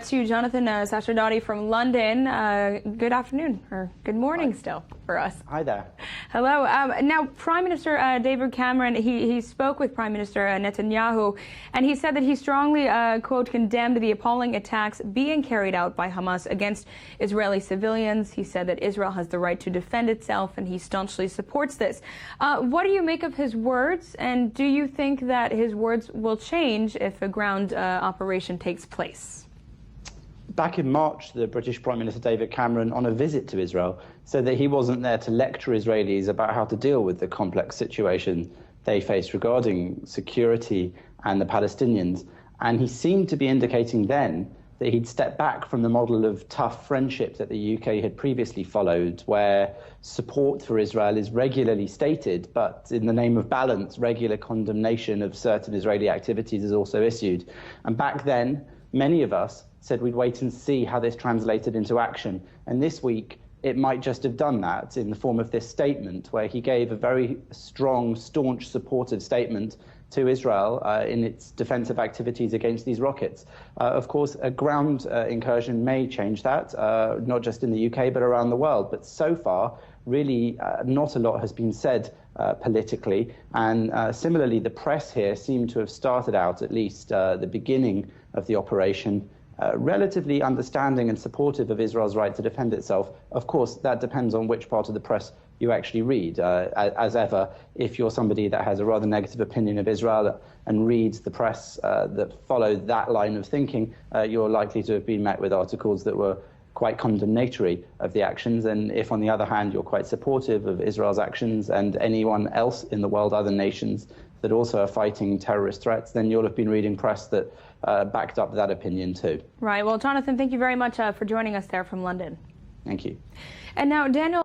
To you, Jonathan Sacerdoti from London. Good afternoon, or good morning still for us. Hi there. Hello. Now, Prime Minister David Cameron, he spoke with Prime Minister Netanyahu, and he said that he strongly, quote, condemned the appalling attacks being carried out by Hamas against Israeli civilians. He said that Israel has the right to defend itself, and he staunchly supports this. What do you make of his words, and do you think that his words will change if a ground operation takes place? Back in March, the British Prime Minister David Cameron, on a visit to Israel, said that he wasn't there to lecture Israelis about how to deal with the complex situation they face regarding security and the Palestinians. And he seemed to be indicating then that he'd stepped back from the model of tough friendship that the UK had previously followed, where support for Israel is regularly stated, but in the name of balance, regular condemnation of certain Israeli activities is also issued. And back then, many of us said we'd wait and see how this translated into action. And this week, it might just have done that in the form of this statement, where he gave a very strong, staunch, supportive statement to Israel in its defensive activities against these rockets. Of course, a ground incursion may change that, not just in the UK, but around the world. But so far, really not a lot has been said politically. And similarly, the press here seemed to have started out, at least the beginning of the operation, relatively understanding and supportive of Israel's right to defend itself. Of course, that depends on which part of the press you actually read. As ever, if you're somebody that has a rather negative opinion of Israel and reads the press that follow that line of thinking, you're likely to have been met with articles that were quite condemnatory of the actions. And if, on the other hand, you're quite supportive of Israel's actions and anyone else in the world, other nations that also are fighting terrorist threats, then you'll have been reading press that backed up that opinion too. Right. Well, Jonathan, thank you very much for joining us there from London. Thank you. And now, Daniel.